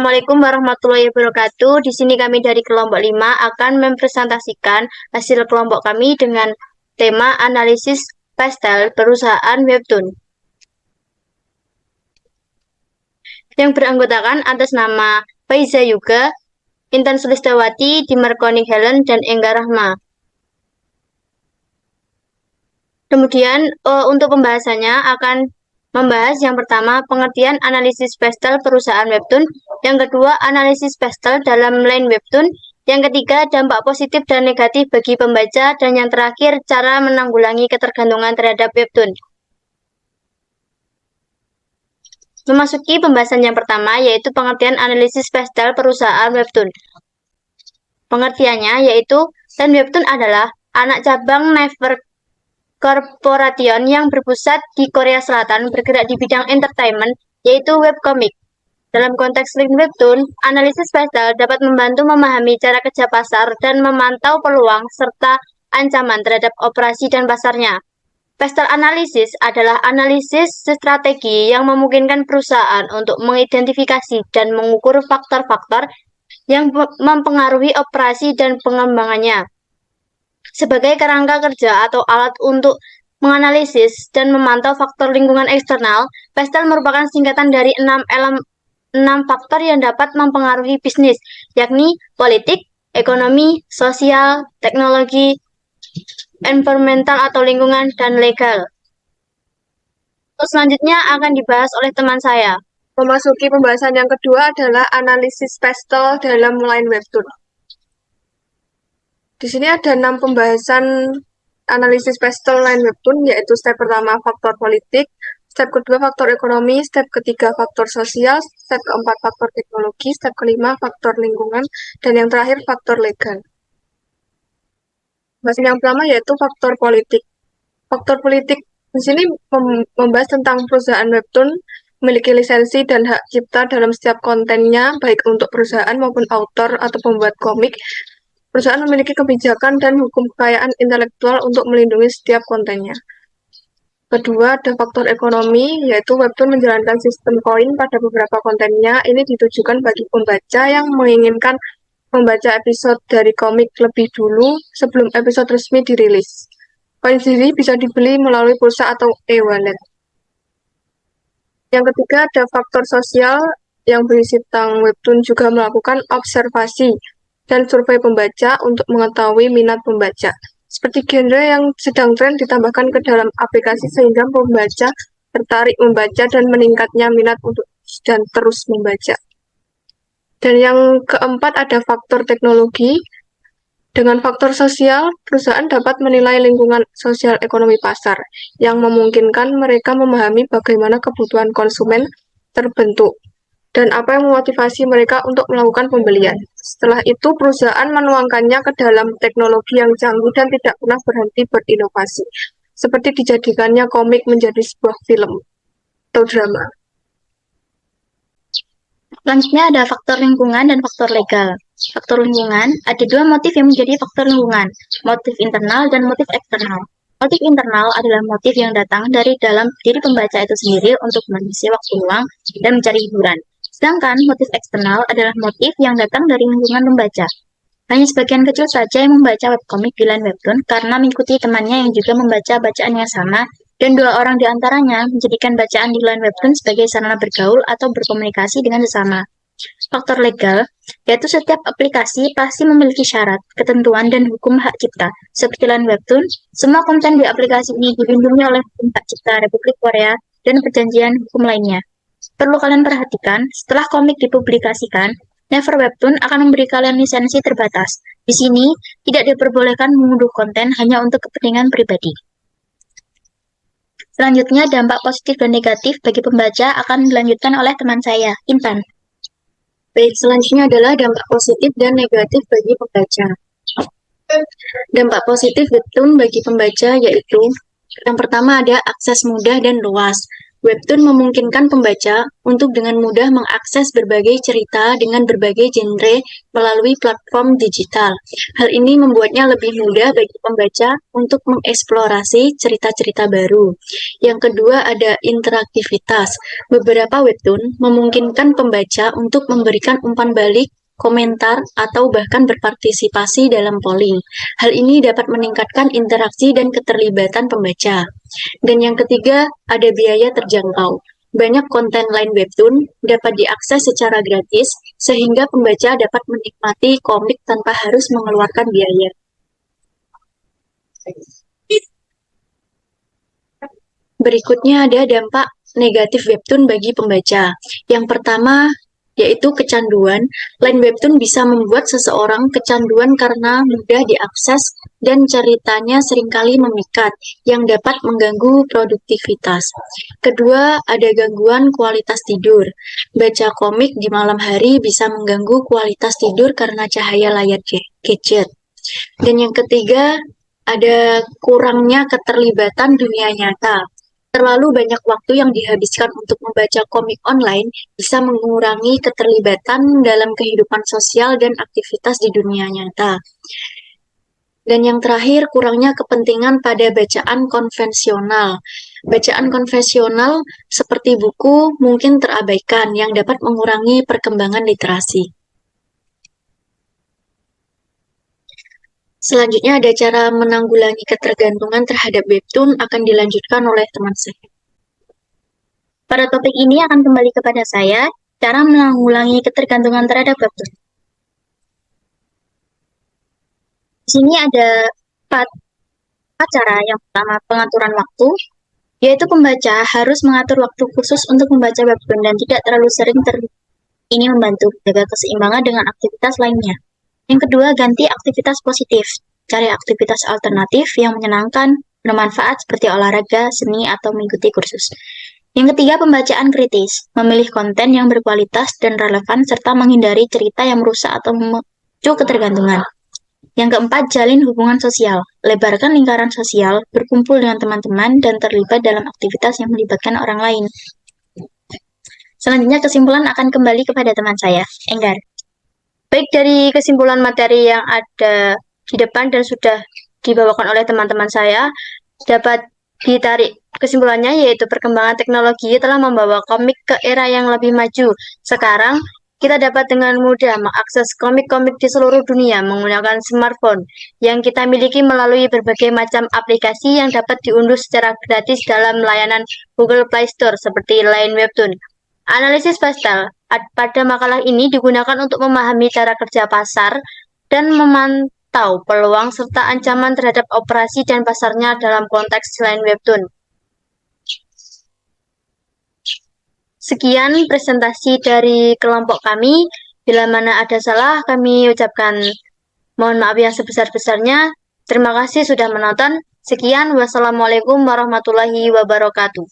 Assalamualaikum warahmatullahi wabarakatuh. Di sini kami dari kelompok 5 akan mempresentasikan hasil kelompok kami dengan tema analisis pastel perusahaan Webtoon. Yang beranggotakan atas nama Faiza Yuga, Intan Sulistawati, Dimarkoni Helen, dan Engga Rahma. Kemudian untuk pembahasannya akan membahas yang pertama pengertian analisis pastel perusahaan Webtoon, yang kedua analisis pastel dalam line Webtoon, yang ketiga dampak positif dan negatif bagi pembaca, dan yang terakhir cara menanggulangi ketergantungan terhadap Webtoon. Memasuki pembahasan yang pertama yaitu pengertian analisis pastel perusahaan Webtoon. Pengertiannya yaitu line Webtoon adalah anak cabang Naver Corporation yang berpusat di Korea Selatan bergerak di bidang entertainment, yaitu webcomic. Dalam konteks line Webtoon, analisis pastel dapat membantu memahami cara kerja pasar dan memantau peluang serta ancaman terhadap operasi dan pasarnya. Pastel analisis adalah analisis strategi yang memungkinkan perusahaan untuk mengidentifikasi dan mengukur faktor-faktor yang mempengaruhi operasi dan pengembangannya. Sebagai kerangka kerja atau alat untuk menganalisis dan memantau faktor lingkungan eksternal, pastel merupakan singkatan dari 6 faktor yang dapat mempengaruhi bisnis, yakni politik, ekonomi, sosial, teknologi, environmental atau lingkungan, dan legal. Selanjutnya akan dibahas oleh teman saya. Memasuki pembahasan yang kedua adalah analisis pastel dalam line Webtoon. Di sini ada 6 pembahasan analisis pastel line Webtoon, yaitu step pertama faktor politik, step kedua faktor ekonomi, step ketiga faktor sosial, step keempat faktor teknologi, step kelima faktor lingkungan, dan yang terakhir faktor legal. Pembahasan yang pertama yaitu faktor politik. Faktor politik di sini membahas tentang perusahaan Webtoon memiliki lisensi dan hak cipta dalam setiap kontennya, baik untuk perusahaan maupun autor atau pembuat komik. Perusahaan memiliki kebijakan dan hukum kekayaan intelektual untuk melindungi setiap kontennya. Kedua, ada faktor ekonomi, yaitu Webtoon menjalankan sistem koin pada beberapa kontennya. Ini ditujukan bagi pembaca yang menginginkan membaca episode dari komik lebih dulu sebelum episode resmi dirilis. Koin sendiri bisa dibeli melalui pulsa atau e-wallet. Yang ketiga, ada faktor sosial, yang berisi tentang Webtoon juga melakukan observasi dan survei pembaca untuk mengetahui minat pembaca. Seperti genre yang sedang tren ditambahkan ke dalam aplikasi sehingga pembaca tertarik membaca dan meningkatnya minat untuk dan terus membaca. Dan yang keempat ada faktor teknologi. Dengan faktor sosial, perusahaan dapat menilai lingkungan sosial ekonomi pasar yang memungkinkan mereka memahami bagaimana kebutuhan konsumen terbentuk dan apa yang memotivasi mereka untuk melakukan pembelian. Setelah itu, perusahaan menuangkannya ke dalam teknologi yang canggih dan tidak pernah berhenti berinovasi, seperti dijadikannya komik menjadi sebuah film atau drama. Selanjutnya ada faktor lingkungan dan faktor legal. Faktor lingkungan, ada 2 motif yang menjadi faktor lingkungan, motif internal dan motif eksternal. Motif internal adalah motif yang datang dari dalam diri pembaca itu sendiri untuk mengisi waktu luang dan mencari hiburan. Sedangkan motif eksternal adalah motif yang datang dari lingkungan pembaca. Hanya sebagian kecil saja yang membaca webcomic di line Webtoon karena mengikuti temannya yang juga membaca bacaan yang sama, dan 2 orang di antaranya menjadikan bacaan di line Webtoon sebagai sarana bergaul atau berkomunikasi dengan sesama. Faktor legal, yaitu setiap aplikasi pasti memiliki syarat, ketentuan, dan hukum hak cipta. Seperti line Webtoon, semua konten di aplikasi ini dilindungi oleh hukum hak cipta Republik Korea dan perjanjian hukum lainnya. Perlu kalian perhatikan, setelah komik dipublikasikan, Naver Webtoon akan memberi kalian lisensi terbatas. Di sini, tidak diperbolehkan mengunduh konten hanya untuk kepentingan pribadi. Selanjutnya, dampak positif dan negatif bagi pembaca akan dilanjutkan oleh teman saya, Intan. Baik, selanjutnya adalah dampak positif dan negatif bagi pembaca. Dampak positif Webtoon bagi pembaca yaitu yang pertama ada akses mudah dan luas. Webtoon memungkinkan pembaca untuk dengan mudah mengakses berbagai cerita dengan berbagai genre melalui platform digital. Hal ini membuatnya lebih mudah bagi pembaca untuk mengeksplorasi cerita-cerita baru. Yang kedua ada interaktivitas. Beberapa webtoon memungkinkan pembaca untuk memberikan umpan balik, komentar, atau bahkan berpartisipasi dalam polling. Hal ini dapat meningkatkan interaksi dan keterlibatan pembaca. Dan yang ketiga, ada biaya terjangkau. Banyak konten lain webtoon dapat diakses secara gratis, sehingga pembaca dapat menikmati komik tanpa harus mengeluarkan biaya. Berikutnya ada dampak negatif webtoon bagi pembaca. Yang pertama, yaitu kecanduan. Line webtoon bisa membuat seseorang kecanduan karena mudah diakses dan ceritanya seringkali memikat, yang dapat mengganggu produktivitas. Kedua, ada gangguan kualitas tidur. Baca komik di malam hari bisa mengganggu kualitas tidur karena cahaya layar gadget. Dan yang ketiga, ada kurangnya keterlibatan dunia nyata. Terlalu banyak waktu yang dihabiskan untuk membaca komik online bisa mengurangi keterlibatan dalam kehidupan sosial dan aktivitas di dunia nyata. Dan yang terakhir, kurangnya kepentingan pada bacaan konvensional. Bacaan konvensional seperti buku mungkin terabaikan yang dapat mengurangi perkembangan literasi. Selanjutnya ada cara menanggulangi ketergantungan terhadap webtoon akan dilanjutkan oleh teman saya. Pada topik ini akan kembali kepada saya, cara menanggulangi ketergantungan terhadap webtoon. Di sini ada 4 cara. Yang pertama, pengaturan waktu, yaitu pembaca harus mengatur waktu khusus untuk membaca webtoon dan tidak terlalu sering ini membantu menjaga keseimbangan dengan aktivitas lainnya. Yang kedua, ganti aktivitas positif. Cari aktivitas alternatif yang menyenangkan, bermanfaat seperti olahraga, seni, atau mengikuti kursus. Yang ketiga, pembacaan kritis. Memilih konten yang berkualitas dan relevan serta menghindari cerita yang merusak atau memicu ketergantungan. Yang keempat, jalin hubungan sosial. Lebarkan lingkaran sosial, berkumpul dengan teman-teman, dan terlibat dalam aktivitas yang melibatkan orang lain. Selanjutnya, kesimpulan akan kembali kepada teman saya, Enggar. Baik, dari kesimpulan materi yang ada di depan dan sudah dibawakan oleh teman-teman saya, dapat ditarik kesimpulannya yaitu perkembangan teknologi telah membawa komik ke era yang lebih maju. Sekarang, kita dapat dengan mudah mengakses komik-komik di seluruh dunia menggunakan smartphone yang kita miliki melalui berbagai macam aplikasi yang dapat diunduh secara gratis dalam layanan Google Play Store seperti Line Webtoon. Analisis pastel pada makalah ini digunakan untuk memahami cara kerja pasar dan memantau peluang serta ancaman terhadap operasi dan pasarnya dalam konteks Line Webtoon. Sekian presentasi dari kelompok kami. Bila mana ada salah, kami ucapkan mohon maaf yang sebesar-besarnya. Terima kasih sudah menonton. Sekian, wassalamualaikum warahmatullahi wabarakatuh.